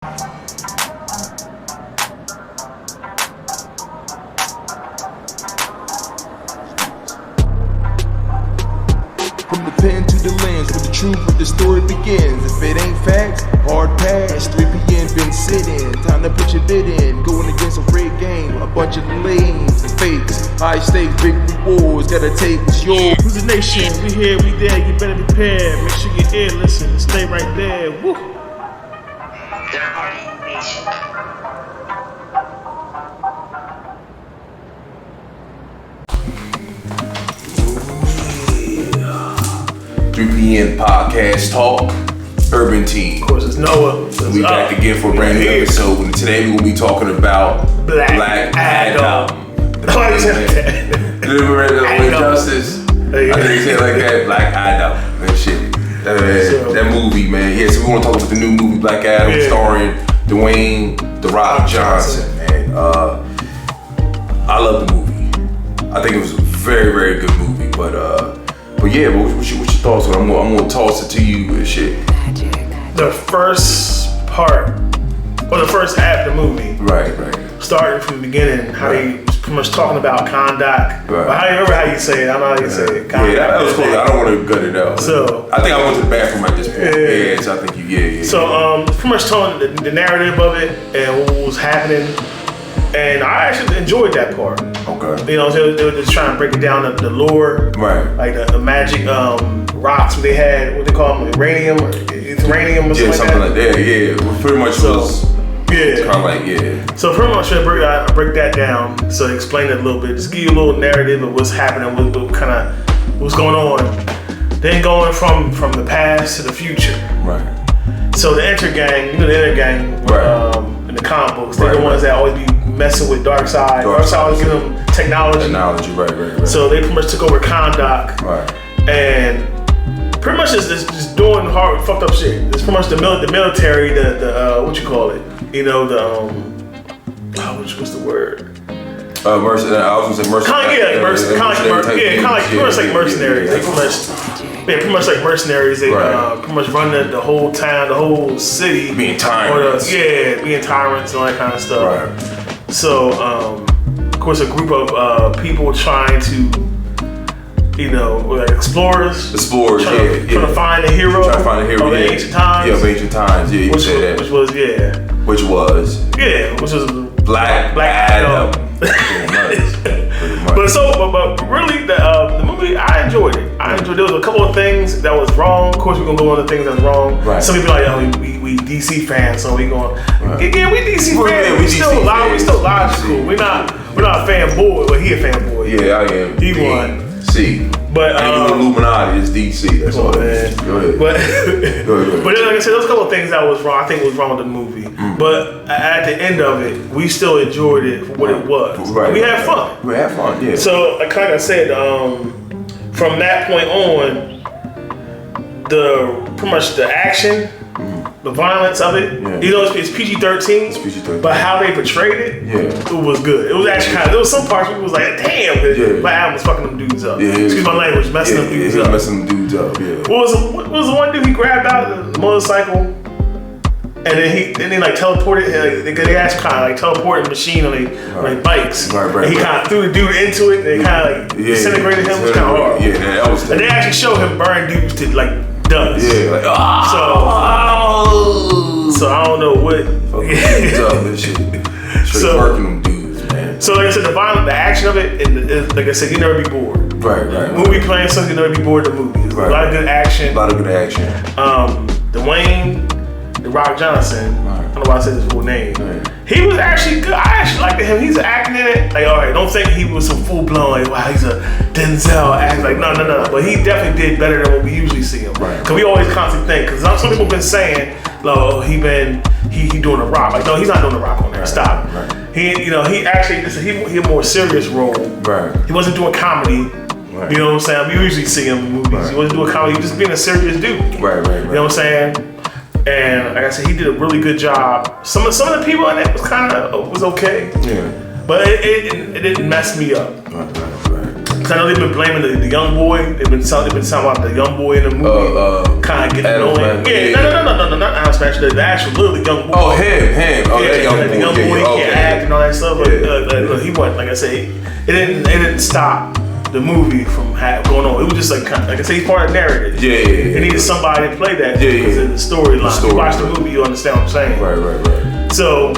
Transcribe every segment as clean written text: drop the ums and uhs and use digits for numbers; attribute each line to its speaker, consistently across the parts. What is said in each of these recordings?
Speaker 1: From the pen to the lens, with the truth, where the story begins. If it ain't facts, hard pass. 3 p.m. been sitting, time to put your bid in. Going against a red game, a bunch of lanes and fakes. High stakes, big rewards, gotta take what's yours.
Speaker 2: Who's the nation? We here, we there. You better prepare. Make sure you're here, listen, stay right there. Woo.
Speaker 3: Third party nation.
Speaker 4: 3 p.m. podcast talk, urban team.
Speaker 2: Of course, it's Noah.
Speaker 4: We back again for a brand new episode. And today we will be talking about Black Adam.
Speaker 2: Why you say that?
Speaker 4: Remember that Justice? I think they say it like that. Black Adam. That shit. That movie, man. Yeah, so we want to talk about the new movie Black Adam, starring Dwayne "The Rock" Johnson. Man, I love the movie. I think it was a very, very good movie. But yeah, what's your thoughts on it? I'm gonna toss it to you and shit.
Speaker 2: The first part, or the first half of the movie,
Speaker 4: Right.
Speaker 2: starting from the beginning, how they was pretty much talking about conduct.
Speaker 4: Right.
Speaker 2: But I remember how you say it. I don't know how you say it.
Speaker 4: Yeah, that was cool. I don't want to gut it out.
Speaker 2: So
Speaker 4: I think I went to the bathroom at this point. Yeah, so I think yeah.
Speaker 2: So pretty much telling the narrative of it and what was happening, and I actually enjoyed that part.
Speaker 4: Okay.
Speaker 2: You know, they were just trying to break it down, the lore,
Speaker 4: Right.
Speaker 2: like the magic rocks they had, what they call them, uranium or something like that.
Speaker 4: Yeah. Well, pretty much was
Speaker 2: yeah.
Speaker 4: kind of like
Speaker 2: So pretty much I break that down. So explain it a little bit, just give you a little narrative of what's happening, what's going on. Then going from the past to the future.
Speaker 4: Right.
Speaker 2: So the Inner Gang, the Inner Gang, in the comic books, they're the ones that always be messing with Darkseid. Darkseid always give them technology.
Speaker 4: Right.
Speaker 2: So they pretty much took over Kahndaq.
Speaker 4: Right.
Speaker 2: And pretty much just doing hard, fucked up shit. It's pretty much the military, the what you call it? You know, what's the word?
Speaker 4: I was gonna say mercenaries.
Speaker 2: Mercenaries. They pretty much like mercenaries. They pretty much run the whole town, the whole city.
Speaker 4: Being tyrants.
Speaker 2: Being tyrants and all that kind of stuff.
Speaker 4: Right.
Speaker 2: So, of course, a group of people trying to, like explorers. Trying to find a hero.
Speaker 4: Trying to find a hero
Speaker 2: of the ancient times.
Speaker 4: Yeah, of ancient times. Yeah, you can say that.
Speaker 2: Which was
Speaker 4: Black Adam. Pretty much.
Speaker 2: But really, the movie, I enjoyed it. There was a couple of things that was wrong. Of course, we're gonna go on the things that's wrong.
Speaker 4: Right.
Speaker 2: Some people are like, we DC fans, so we going.
Speaker 4: Right.
Speaker 2: Yeah, we DC fans. We still logical. We're not fanboy, but he a fanboy.
Speaker 4: Yeah, I am.
Speaker 2: He won.
Speaker 4: See.
Speaker 2: But
Speaker 4: Illuminati is DC. That's all it is. Go ahead.
Speaker 2: But
Speaker 4: Go
Speaker 2: like I said, there's a couple of things that was wrong. I think was wrong with the movie. But at the end of it, we still enjoyed it for what it was.
Speaker 4: Right.
Speaker 2: We had fun.
Speaker 4: Yeah.
Speaker 2: So like I said, from that point on, pretty much the action, the violence of it, it's PG-13.
Speaker 4: It's PG-13.
Speaker 2: But how they portrayed it, it was good. It was actually there was some parts where it was like, damn, Black Adam was fucking them dudes up. Excuse my language, messing them dudes up.
Speaker 4: Messing them dudes up, yeah.
Speaker 2: What was the one dude he grabbed out of the motorcycle? And then he like teleported. They actually kind of like teleported machine on their bikes. Right. And he kind of threw the dude into it. And they kind of like disintegrated him. It was kind of hard.
Speaker 4: Yeah, that was.
Speaker 2: And they actually showed him burn dudes to like dust.
Speaker 4: Yeah, like
Speaker 2: So I don't know what.
Speaker 4: Straight working them dudes, man.
Speaker 2: So like I said, the action of it, and like I said, you never be bored.
Speaker 4: Right.
Speaker 2: Movie playing something, you never be bored of the movie. Right. A lot of good action. Dwayne "The Rock" Johnson. I don't know why I said his full name. Right. He was actually good. I actually liked him. He's acting in it. Like, all right, don't think he was some full blown. Like, wow, he's a Denzel act. Like, no. But he definitely did better than what we usually see him. Right. Cause we always constantly think. Cause some people been saying, "Oh, he doing The Rock." Like, no, he's not doing The Rock on there. Right. Stop. Right. He actually he a more serious role. Right. He wasn't doing comedy. Right. You know what I'm saying? We usually see him in movies. Right. He wasn't doing comedy. He was just being a serious dude. Right. You know what I'm saying? And like I said, he did a really good job. Some of the people in it was okay. Yeah. But it didn't mess me up. Right. Because I know they've been blaming the young boy. They've been talking about the young boy in the movie. Kind of getting annoying. No, not Adam Smasher. The actual little young boy.
Speaker 4: Oh, him. Oh, that young boy.
Speaker 2: The young boy, he can't act and all that stuff. But he wasn't, like I say, it didn't stop the movie from going on. It was just like I say, he's part of the narrative.
Speaker 4: Yeah.
Speaker 2: It needed somebody to play that because of the storyline. You watch the movie, you understand what I'm saying.
Speaker 4: Right.
Speaker 2: So,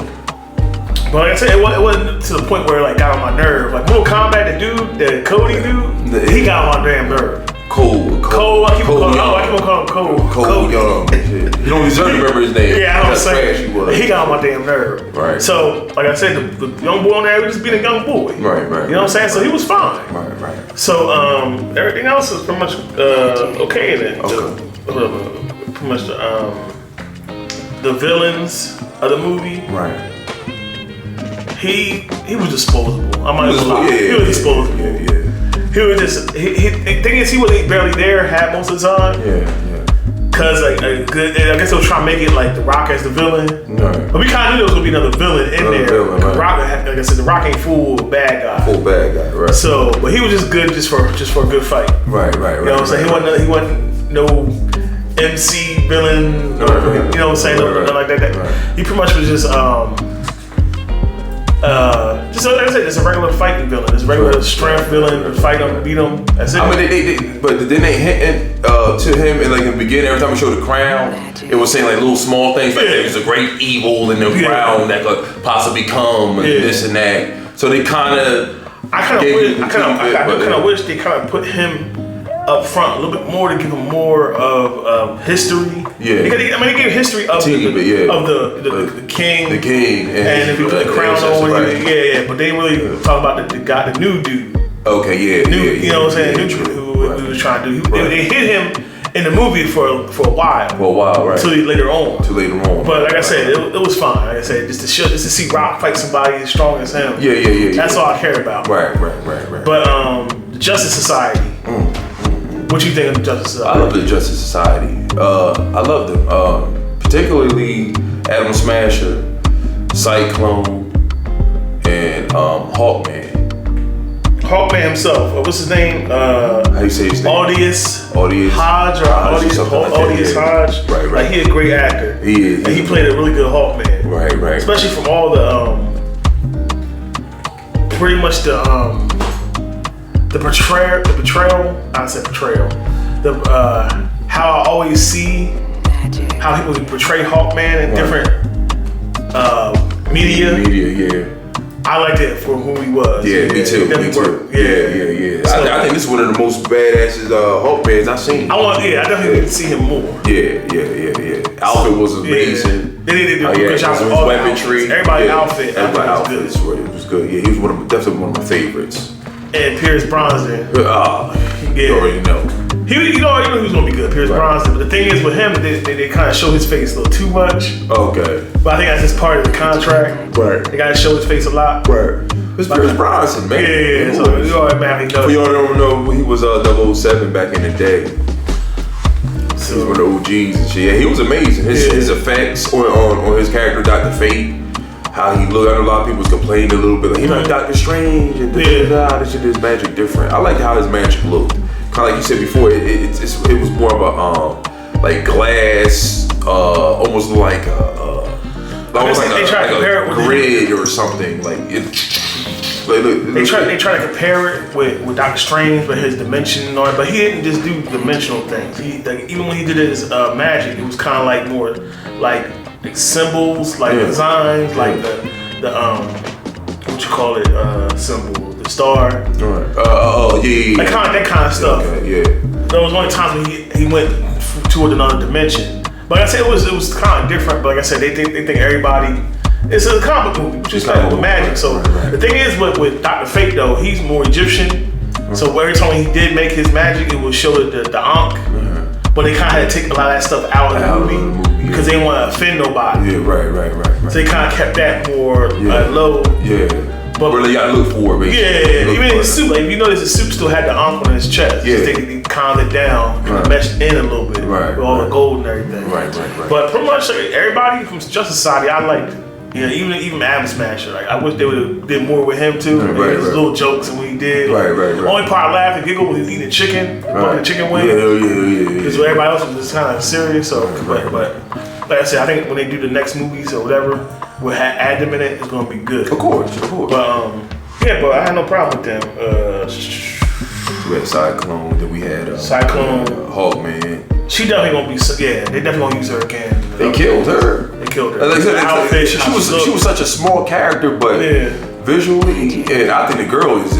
Speaker 2: but like I said, it wasn't to the point where it like got on my nerve. Like Mortal Kombat, the Cody dude, he got on my damn nerve.
Speaker 4: Cole.
Speaker 2: I keep on calling him Cole.
Speaker 4: Cole Young. You don't deserve to remember his name.
Speaker 2: Yeah, I was saying. He got on my damn nerve.
Speaker 4: Right.
Speaker 2: So, like I said, the young boy on there was just being a young boy.
Speaker 4: Right.
Speaker 2: You know what I'm saying? So he was fine.
Speaker 4: Right.
Speaker 2: So, everything else is pretty much okay in it.
Speaker 4: Okay.
Speaker 2: Pretty much the villains of the movie.
Speaker 4: Right.
Speaker 2: He was disposable. I'm not gonna lie.
Speaker 4: Yeah,
Speaker 2: he was disposable.
Speaker 4: Yeah.
Speaker 2: He was just. The thing is, he was barely there half most of the time.
Speaker 4: Yeah.
Speaker 2: Cause I guess they were trying to make it like The Rock as the villain.
Speaker 4: Right.
Speaker 2: But we kind of knew there was gonna be another villain in there.
Speaker 4: Right.
Speaker 2: Rock, like I said, The Rock ain't full bad guy.
Speaker 4: Right.
Speaker 2: So, but he was just good just for a good fight.
Speaker 4: Right.
Speaker 2: You know what I'm saying? He wasn't no MC villain. You know what I'm saying? Nothing like that.
Speaker 4: Right.
Speaker 2: He pretty much was just like I said, it's a regular fighting villain. It's a regular strength villain. Fight him, beat him. That's it.
Speaker 4: I mean, but then they hinting to him in like in the beginning. Every time we showed the crown, it was saying like little small things like there's a great evil in the crown that could possibly come and this and that. So they kind of. I kind of
Speaker 2: wish they kind of put him up front a little bit more to give him more of history.
Speaker 4: Yeah.
Speaker 2: They gave history of the king.
Speaker 4: The king.
Speaker 2: And if you put the crown on, but they really talk about the new dude.
Speaker 4: Okay,
Speaker 2: You know what I'm saying? Who he was trying to do. They hit him in the movie for a while.
Speaker 4: Right.
Speaker 2: Until later on.
Speaker 4: But
Speaker 2: like I said, it was fine. Like I said, just to see Rock fight somebody as strong as him.
Speaker 4: Yeah.
Speaker 2: That's all I care about.
Speaker 4: Right.
Speaker 2: But the Justice Society. What you think of the Justice Society?
Speaker 4: I love the Justice Society. I love them. Particularly Adam Smasher, Cyclone, and Hawkman.
Speaker 2: Hawkman himself. What's his name?
Speaker 4: How you say his name?
Speaker 2: Audius
Speaker 4: Hodge.
Speaker 2: Hodge.
Speaker 4: Right.
Speaker 2: Like he's a great actor.
Speaker 4: He is.
Speaker 2: And he played a really good Hawkman.
Speaker 4: Right.
Speaker 2: Especially from all the pretty much the betrayal. I said betrayal. How I always see how people portray Hawkman in different media.
Speaker 4: Yeah.
Speaker 2: I liked it for who he was.
Speaker 4: Yeah, me too. Yeah. So, I think this is one of the most badasses Hawkmans I've seen.
Speaker 2: I definitely need to see him more.
Speaker 4: Yeah. Outfit was amazing.
Speaker 2: They did a good job with all
Speaker 4: weaponry.
Speaker 2: Everybody's outfit.
Speaker 4: Everybody's outfit was good. Yeah, he was definitely one of my favorites.
Speaker 2: And Pierce Brosnan.
Speaker 4: You already know.
Speaker 2: He already knew he was gonna be good, Pierce Brosnan. But the thing is with him, they kind of show his face a little too much.
Speaker 4: Okay.
Speaker 2: But I think that's just part of the contract.
Speaker 4: Right.
Speaker 2: They gotta show his face a lot.
Speaker 4: Right. It's Pierce Brosnan, man.
Speaker 2: Yeah. So you already man, he does.
Speaker 4: For y'all don't know, he was 007 back in the day. So he was one of the OGs and shit. Yeah, he was amazing. His effects on his character, Dr. Fate. How he looked. I know a lot of people was complaining a little bit. Like, he like Doctor Strange and this shit is magic different. I like how his magic looked. Kind of like you said before, it was more of a like glass, almost like
Speaker 2: they try to compare it with
Speaker 4: grid or something. Like it.
Speaker 2: They try to compare it with Doctor Strange, but his dimension and all that. But he didn't just do dimensional things. Even when he did his magic, it was kind of like more like symbols, like designs, like the what you call it, symbol, the star. Right. That kind of stuff.
Speaker 4: Okay,
Speaker 2: There was only times when he went toward another dimension. But like I said, it was kind of different. But like I said, they think everybody. It's a comic movie, just like with magic. So the thing is with Dr. Fate though, he's more Egyptian. So every time he did make his magic, it would show the Ankh. But they kind of had to take a lot of that stuff out of the movie because they didn't want to offend nobody.
Speaker 4: Yeah, right.
Speaker 2: So they kind of kept that more low.
Speaker 4: Yeah. But really, you gotta look for it, basically.
Speaker 2: Yeah. Even his suit, like if you notice, his suit still had the Ankh on his chest.
Speaker 4: Yeah.
Speaker 2: They calmed it down, kind of meshed in a little bit with all the gold and everything.
Speaker 4: Right.
Speaker 2: But pretty much everybody from Justice Society, I liked it. You know, even Adam Smasher. Like I wish they would have did more with him too.
Speaker 4: Right,
Speaker 2: There's little jokes and what he did.
Speaker 4: Right.
Speaker 2: The only part I laughed and giggled was he was eating chicken, the chicken wing.
Speaker 4: Yeah.
Speaker 2: Because everybody else was just kind of serious. So, but like I said, I think when they do the next movies or whatever, we'll add them in it. It's gonna be good.
Speaker 4: Of course.
Speaker 2: But but I had no problem with them.
Speaker 4: We had Cyclone. Then we had
Speaker 2: Cyclone,
Speaker 4: Hawkman.
Speaker 2: She definitely gonna be. Yeah, they definitely gonna use her again.
Speaker 4: They killed her. Like I said, she was such a small character, but visually, and I think the girl is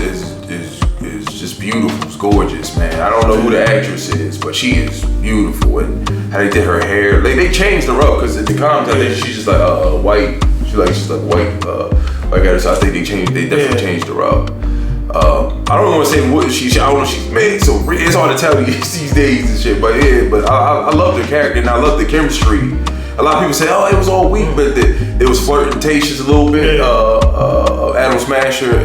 Speaker 4: just beautiful. It's gorgeous, man. I don't know who the actress is, but she is beautiful. And how they did her hair, they changed her up because in the comics, I think she's just like white. She's like white. So I think they definitely changed her up. I don't want to say what I don't know what she's made, so it's hard to tell these days and shit. But I love the character and I love the chemistry. A lot of people say, "Oh, it was all weak," but it was flirtatious a little bit. Adam Smasher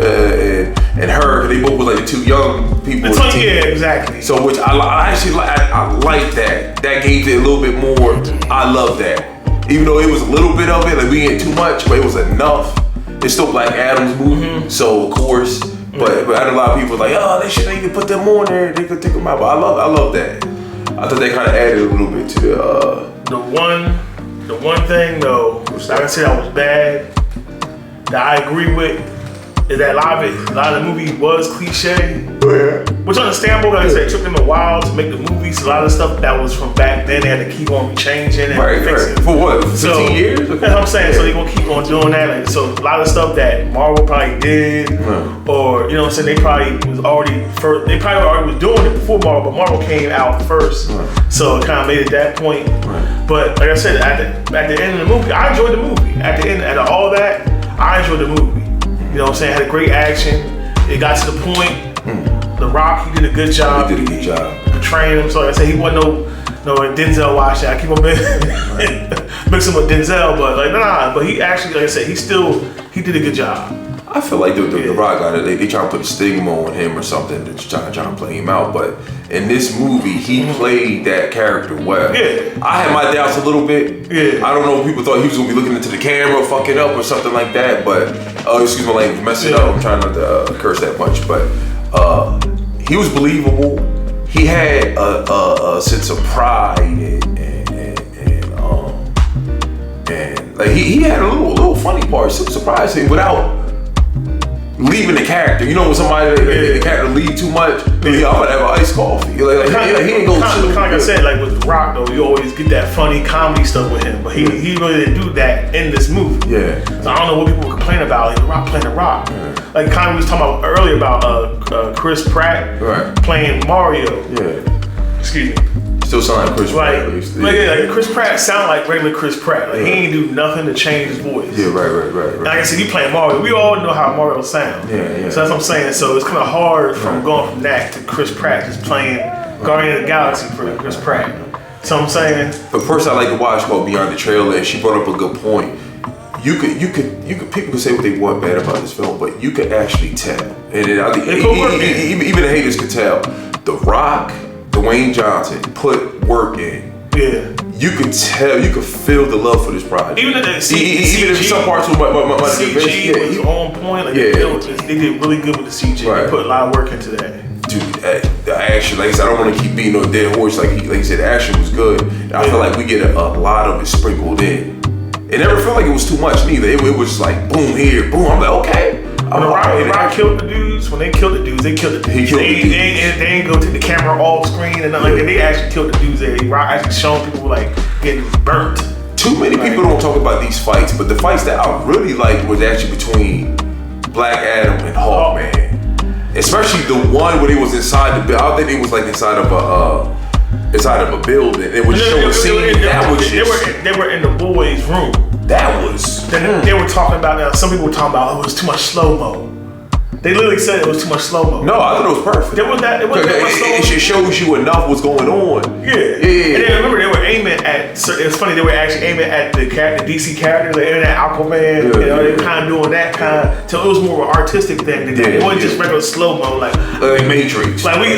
Speaker 4: and her, they both were like the two young people.
Speaker 2: Yeah, exactly.
Speaker 4: So which I actually like that. That gave it a little bit more. I love that, even though it was a little bit of it, like we ain't too much, but it was enough. It's still Black Adam's movie, so of course. But I had a lot of people like, oh, they could put them on there. They could take them out. But I love that. I thought they kind of added a little bit to
Speaker 2: the one thing though, like I said, that was bad. That I agree with is that a lot of the movie was cliche. Which understandable. Like I said, it took them a while to make the movie. So a lot of stuff that was from back then, they had to keep on changing and fixing.
Speaker 4: For what? 15 years?
Speaker 2: That's what I'm saying. So they're gonna keep on doing that. Like, so a lot of stuff that Marvel probably did, or you know what I'm saying, they probably already was doing it before Marvel, but Marvel came out first. So it kind of made it that point. But like I said, at the end of the movie, I enjoyed the movie. At the end, out of all that, I enjoyed the movie. You know what I'm saying? Had a great action. It got to the point. The Rock, he did a good job. Portraying him. So like I said, he wasn't no Denzel Washington. I keep on mixing with Denzel, but but he actually, like I said, he did a good job.
Speaker 4: I feel like the Rock guy, they trying to put a stigma on him or something. They're trying to play him out, but in this movie, he played that character well. Yeah. I had my doubts a little bit. Yeah. I don't know if people thought he was gonna be looking into the camera, fuck it up or something like that, but excuse my language, mess it up. I'm trying not to curse that much, but he was believable. He had a sense of pride and like he had a little funny part, super surprising without leaving the character. You know when somebody the character leave too much, I'm gonna have an iced coffee. He ain't go
Speaker 2: kind of like I said, like with The Rock though, you always get that funny comedy stuff with him, but he really didn't do that in this movie. Yeah. So I don't know what people complain about, like The Rock playing The Rock. Yeah. Like kind of was talking about earlier about Chris Pratt playing Mario. Yeah. Excuse me.
Speaker 4: Still sound like Chris Pratt.
Speaker 2: Like Chris Pratt sound like regular Chris Pratt. Like he ain't do nothing to change his voice.
Speaker 4: Yeah, right.
Speaker 2: Like I said, he playing Mario. We all know how Mario sounds. Yeah. So that's what I'm saying. So it's kind of hard from going from that to Chris Pratt just playing Guardian of the Galaxy for Chris Pratt. So I'm saying.
Speaker 4: The person I like to watch called Beyond the Trailer, and she brought up a good point. You could people could say what they want bad about this film, but you could actually tell, and I think even the haters could tell. The Rock, Dwayne Johnson put work in. Yeah. You could tell, you could feel the love for this project.
Speaker 2: Even if
Speaker 4: some parts of my
Speaker 2: CG was on point. Like they did really good with the CG. They put a lot of work into that.
Speaker 4: Dude, the action, like I said, I don't want to keep beating no dead horse. Like he said, the action was good. I feel like we get a lot of it sprinkled in. It never felt like it was too much neither. It was just like boom here, boom. I'm like, okay.
Speaker 2: When the Rock killed the dudes, they killed the dudes. They ain't go take the camera off screen and nothing like that. They actually killed the dudes there. Rock actually showing people like getting burnt.
Speaker 4: Too many people don't talk about these fights, but the fights that I really liked was actually between Black Adam and Hawkman. Especially the one where they was inside the building. I think it was like inside of a building. It was showing a scene that was just.
Speaker 2: They were in the boys' room.
Speaker 4: That was.
Speaker 2: They were talking about now. Some people were talking about it was too much slow mo. They literally said it was too much slow mo.
Speaker 4: No, I thought it was perfect. It shows you enough what's going on.
Speaker 2: Yeah. And then remember, they were aiming at. It was funny. They were actually aiming at the DC characters. They aiming at Aquaman. They were kind of doing that kind of. So it was more of an artistic thing. It wasn't just regular slow mo like
Speaker 4: Matrix.
Speaker 2: Like we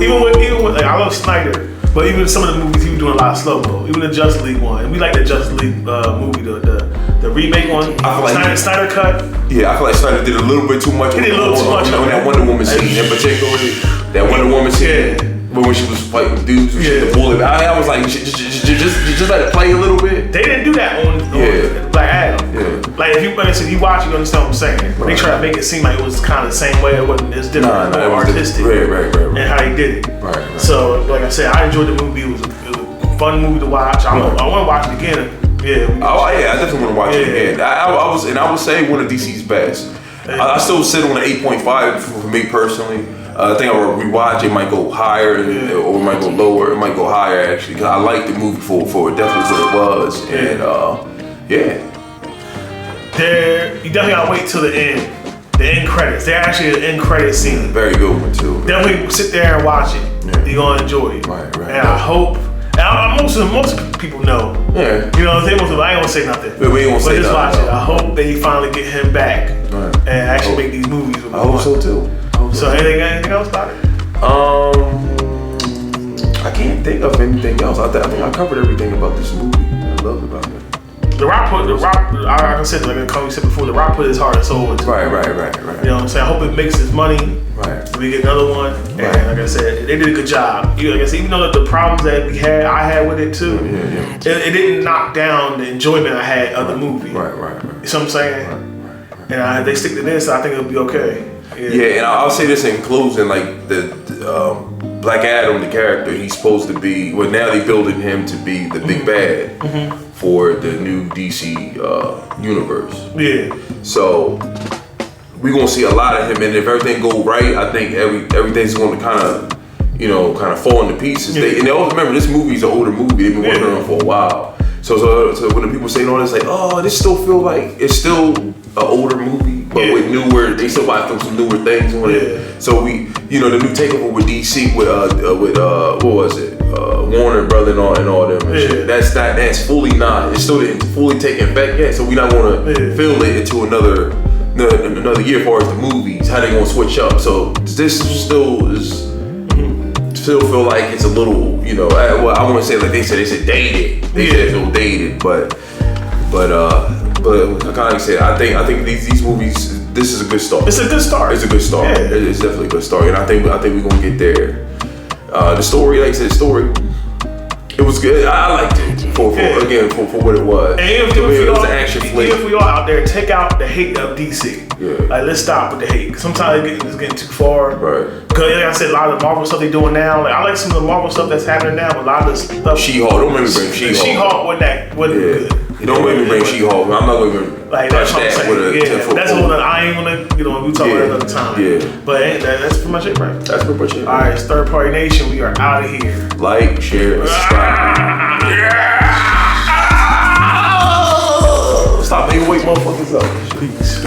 Speaker 2: even with like I love Snyder. But even some of the movies, he was doing a lot of slow mo. Even the Justice League one, and we like the Justice League movie, the The remake one,
Speaker 4: I feel like
Speaker 2: Snyder cut.
Speaker 4: Yeah, I feel like Snyder did a little bit too much.
Speaker 2: He did a little too much
Speaker 4: on that Wonder Woman scene in particular. That Wonder Woman scene. But when she was fighting dudes, when she was the bullet, I was like, just let it play a little bit.
Speaker 2: They didn't do that on Black Adam. Yeah. Like if you watch, you understand what I'm saying. When they try to make it seem like it was kind of the same way, it wasn't. It's different, more artistic,
Speaker 4: right,
Speaker 2: and how they did it. Right. So, like I said, I enjoyed the movie. It was a fun movie to watch. I want to watch it again. Yeah.
Speaker 4: I definitely want to watch it again. I would say one of DC's best. I still sit on an 8.5 for me personally. I think I'll rewatch. It might go higher or it might go lower. It might go higher actually because I like the movie for definitely what it was. And
Speaker 2: you definitely gotta wait till the end. The end credits. They're actually an end credit scene.
Speaker 4: Very good one too.
Speaker 2: Definitely sit there and watch it. Yeah. You're gonna enjoy it. Right. And I hope. Most people know. Yeah. You know what I'm saying? I ain't gonna say nothing.
Speaker 4: But we ain't gonna say nothing.
Speaker 2: Just watch it. I hope they finally get him back and actually make these movies.
Speaker 4: I hope so too.
Speaker 2: So anything else about it?
Speaker 4: I can't think of anything else. I think I covered everything about this movie. I love about it.
Speaker 2: The Rock, like I said, like we said before, The Rock put his heart and soul into it.
Speaker 4: Right.
Speaker 2: You know what I'm saying? I hope it makes his money. Right. We get another one. And like I said, they did a good job. Like I said, even though the problems that I had with it too, it didn't knock down the enjoyment I had of the movie. Right. You know what I'm saying? Right. And they stick to this, I think it'll be okay.
Speaker 4: Yeah, and I'll say this in closing, like the Black Adam, the character, he's supposed to be. Well, now they're building him to be the big bad for the new DC universe. Yeah. So we're gonna see a lot of him, and if everything go right, I think everything's going to kind of fall into pieces. And they also remember this movie's an older movie. They've been working on it for a while. So when the people say all this, like, oh, this still feel like it's still an older movie, but with newer, they still might film some newer things on it. So the new takeover with DC with what was it, Warner Brother and all them and shit. That's fully not. It still didn't fully take effect yet. So we not going to fill it into another year as far as the movies. How they going to switch up? So this still feel like it's a little, I want to say like they said dated. They said it's a little dated, but kind of like I said, I think these movies, this is a good start.
Speaker 2: It's a good start.
Speaker 4: It's a good start. Yeah. It's definitely a good start, and I think we're gonna get there. The story, like I said, it was good. I liked it for what it was.
Speaker 2: And if we all out there, take out the hate of DC. Yeah. Like, let's stop with the hate. Sometimes it's getting too far. Right. Because like I said, a lot of the Marvel stuff they're doing now. Like I like some of the Marvel stuff that's happening now, but a lot of the stuff.
Speaker 4: She-Hulk. Don't make me bring She-Hulk.
Speaker 2: She-Hulk wasn't good.
Speaker 4: You don't make me bring She-Hulk. I'm not going to
Speaker 2: like touch that with a 10-foot that's one that I ain't gonna. We talk about it another time. Yeah. But that's pretty much it, right? That's pretty much it. All right, it's Third Party Nation. We are out of here.
Speaker 4: Like, share, and subscribe. Stop making wake motherfuckers up. Peace.